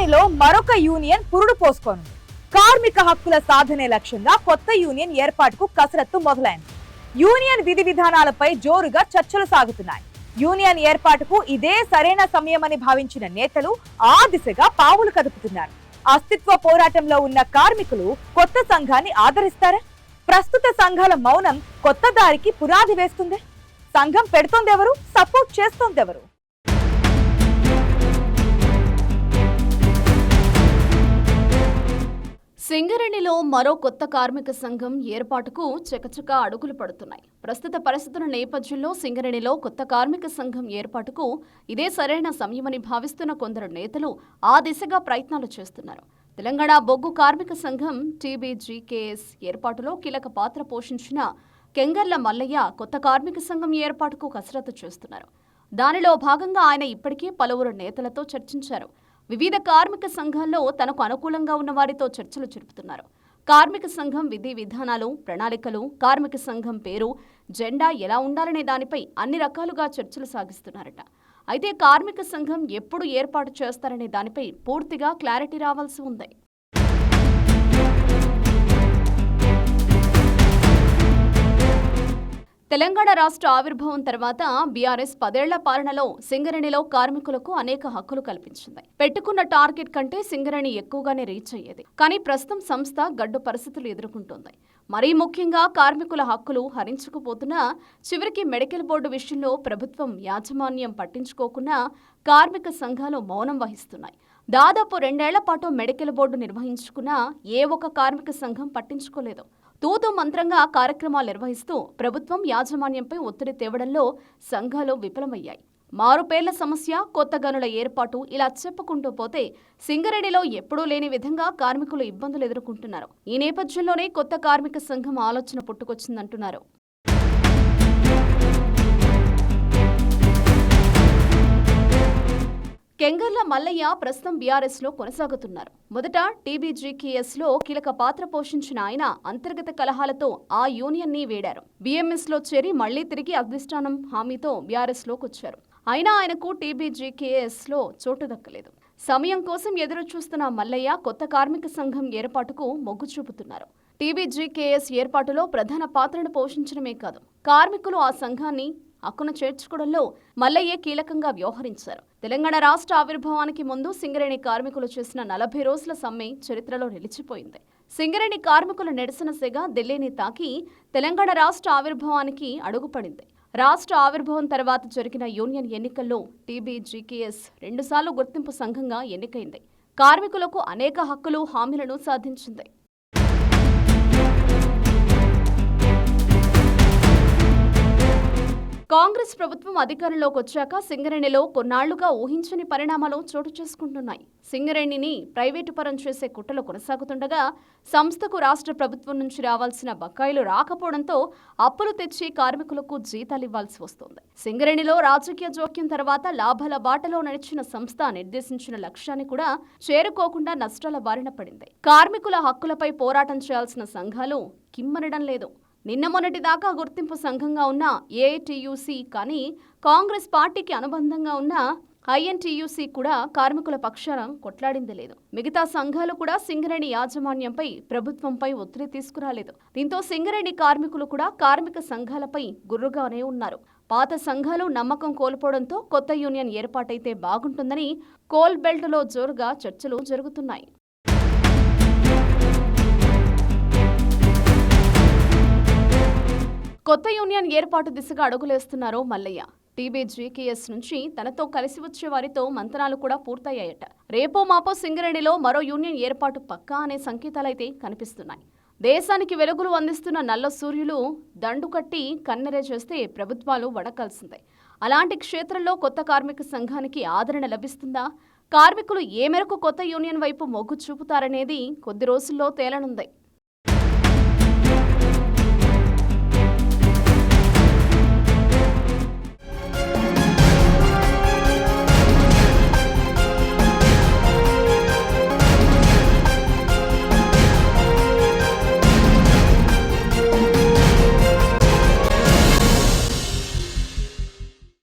సింగరేణిలో మరొక యూనియన్ పురుడు పోసుకోనుంది. కార్మిక హక్కుల సాధనే లక్ష్యంగా కొత్త యూనియన్ ఏర్పాటుకు కసరత్తు మొదలైంది. యూనియన్ విధి విధానాలపై జోరుగా చర్చలు సాగుతున్నాయి. యూనియన్ ఏర్పాటుకు ఇదే సరైన సమయమని భావించిన నేతలు ఆ దిశగా పావులు కదుపుతున్నారు. అస్తిత్వ పోరాటంలో ఉన్న కార్మికులు కొత్త సంఘాన్ని ఆదరిస్తారా? ప్రస్తుత సంఘాల మౌనం కొత్త దారికి పునాది వేస్తుంది. సంఘం పెడుతోందెవరు? సపోర్ట్ చేస్తోందెవరు? సింగరేణిలో మరో కొత్త కార్మిక సంఘం ఏర్పాటుకు చకచక అడుగులు పడుతున్నాయి. ప్రస్తుత పరిస్థితుల నేపథ్యంలో సింగరేణిలో కొత్త కార్మిక సంఘం ఏర్పాటుకు ఇదే సరైన సమయమని భావిస్తున్న కొందరు నేతలు ఆ దిశగా ప్రయత్నాలు చేస్తున్నారు. తెలంగాణ బొగ్గు కార్మిక సంఘం టీబీజీకేఎస్ ఏర్పాటులో కీలక పాత్ర పోషించిన కెంగర్ల మల్లయ్య కొత్త కార్మిక సంఘం ఏర్పాటుకు కసరత్తు చేస్తున్నారు. దానిలో భాగంగా ఆయన ఇప్పటికే పలువురు నేతలతో చర్చించారు. వివిధ కార్మిక సంఘాల్లో తనకు అనుకూలంగా ఉన్న వారితో చర్చలు జరుపుతున్నారు. కార్మిక సంఘం విధి విధానాలు, ప్రణాళికలు, కార్మిక సంఘం పేరు, జెండా ఎలా ఉండాలనే దానిపై అన్ని రకాలుగా చర్చలు సాగిస్తున్నారట. అయితే కార్మిక సంఘం ఎప్పుడు ఏర్పాటు చేస్తారనే దానిపై పూర్తిగా క్లారిటీ రావాల్సి ఉంది. తెలంగాణ రాష్ట్ర ఆవిర్భావం తర్వాత బీఆర్ఎస్ 10 ఏళ్ల పాలనలో సింగరేణిలో కార్మికులకు అనేక హక్కులు కల్పించింది. పెట్టుకున్న టార్గెట్ కంటే సింగరేణి ఎక్కువగానే రీచ్ అయ్యేది. కానీ ప్రస్తుతం సంస్థ గడ్డు పరిస్థితులు ఎదుర్కొంటోంది. మరీ ముఖ్యంగా కార్మికుల హక్కులు హరించుకుపోతున్నా చివరికి మెడికల్ బోర్డు విషయంలో ప్రభుత్వం యాజమాన్యం పట్టించుకోకుండా కార్మిక సంఘాలు మౌనం వహిస్తున్నాయి. దాదాపు 2 ఏళ్ల పాటు మెడికల్ బోర్డు నిర్వహించుకున్నా ఏ ఒక్క కార్మిక సంఘం పట్టించుకోలేదు. తూతూ మంత్రంగా కార్యక్రమాలు నిర్వహిస్తూ ప్రభుత్వం యాజమాన్యంపై ఒత్తిడి తేవడంలో సంఘాలు విఫలమయ్యాయి. మారుపేర్ల సమస్య, కొత్త గనుల ఏర్పాటు ఇలా చెప్పుకుంటూ పోతే సింగరేణిలో ఎప్పుడూ లేని విధంగా కార్మికులు ఇబ్బందులు ఎదుర్కొంటున్నారు. ఈ నేపథ్యంలోనే కొత్త కార్మిక సంఘం ఆలోచన పుట్టుకొచ్చిందంటున్నారు. కెంగర్ల మల్లయ్య ప్రస్తుతం బీఆర్ఎస్ లో కొనసాగుతున్నారు. మొదట టీబీజీకేఎస్ లో కీలక పాత్ర పోషించిన ఆయన అంతర్గత కలహాలతో ఆ యూనియన్ ని వేడారు. బీఎంఎస్ లో చేరి మళ్లీ తిరిగి అధిష్టానం హామీతో బీఆర్ఎస్ లోకి వచ్చారు. అయినా ఆయనకు టీబీజీకేఎస్ లో చోటు దక్కలేదు. సమయం కోసం ఎదురు చూస్తున్న మల్లయ్య కొత్త కార్మిక సంఘం ఏర్పాటుకు మొగ్గు చూపుతున్నారు. టీబీజీకేఎస్ ఏర్పాటులో ప్రధాన పాత్రను పోషించడమే కాదు, కార్మికులు ఆ సంఘాన్ని హక్కును చేర్చుకోవడంలో మల్లయ్య కీలకంగా వ్యవహరించారు. తెలంగాణ రాష్ట్ర ఆవిర్భావానికి ముందు సింగరేణి కార్మికులు చేసిన 40 రోజుల సమ్మె చరిత్రలో నిలిచిపోయింది. సింగరేణి కార్మికుల నిరసన సెగ ఢిల్లీని తాకి తెలంగాణ రాష్ట్ర ఆవిర్భావానికి అడుగుపడింది. రాష్ట్ర ఆవిర్భావం తర్వాత జరిగిన యూనియన్ ఎన్నికల్లో టీబీజీకేఎస్ 2 సార్లు గుర్తింపు సంఘంగా ఎన్నికైంది. కార్మికులకు అనేక హక్కులు, హామీలను సాధించింది. కాంగ్రెస్ ప్రభుత్వం అధికారంలోకి వచ్చాక సింగరేణిలో కొన్నాళ్లుగా ఊహించని పరిణామాలు చోటు చేసుకుంటున్నాయి. సింగరేణిని ప్రైవేటు పరం చేసే కుట్రలు కొనసాగుతుండగా సంస్థకు రాష్ట్ర ప్రభుత్వం నుంచి రావాల్సిన బకాయిలు రాకపోవడంతో అప్పులు తెచ్చి కార్మికులకు జీతాలివ్వాల్సి వస్తోంది. సింగరేణిలో రాజకీయ జోక్యం తర్వాత లాభాల బాటలో నడిచిన సంస్థ నిర్దేశించిన లక్ష్యాన్ని కూడా చేరుకోకుండా నష్టాల బారిన పడింది. కార్మికుల హక్కులపై పోరాటం చేయాల్సిన సంఘాలు కిమ్మనడం లేదు. నిన్న మొన్నటి దాకా గుర్తింపు సంఘంగా ఉన్న ఏఐటీయూసీ కానీ కాంగ్రెస్ పార్టీకి అనుబంధంగా ఉన్న ఐఎన్టీయూసీ కూడా కార్మికుల పక్షాన కొట్లాడింది లేదు. మిగతా సంఘాలు కూడా సింగరేణి యాజమాన్యంపై, ప్రభుత్వంపై ఒత్తిడి తీసుకురాలేదు. దీంతో సింగరేణి కార్మికులు కూడా కార్మిక సంఘాలపై గుర్రుగానే ఉన్నారు. పాత సంఘాలు నమ్మకం కోల్పోవడంతో కొత్త యూనియన్ ఏర్పాటైతే బాగుంటుందని కోల్ బెల్ట్లో జోరుగా చర్చలు జరుగుతున్నాయి. కొత్త యూనియన్ ఏర్పాటు దిశగా అడుగులేస్తున్నారు మల్లయ్య. టీబీజీకేఎస్ నుంచి తనతో కలిసి వచ్చే వారితో మంతనాలు కూడా పూర్తయ్యాయట. రేపో మాపో సింగరేణిలో మరో యూనియన్ ఏర్పాటు పక్కా అనే సంకేతాలైతే కనిపిస్తున్నాయి. దేశానికి వెలుగులు అందిస్తున్న నల్ల సూర్యులు దండు కట్టి కన్నెరే చేస్తే ప్రభుత్వాలు వడకాల్సిందే. అలాంటి క్షేత్రంలో కొత్త కార్మిక సంఘానికి ఆదరణ లభిస్తుందా? కార్మికులు ఏ మేరకు కొత్త యూనియన్ వైపు మొగ్గు చూపుతారనేది కొద్ది రోజుల్లో తేలనుంది.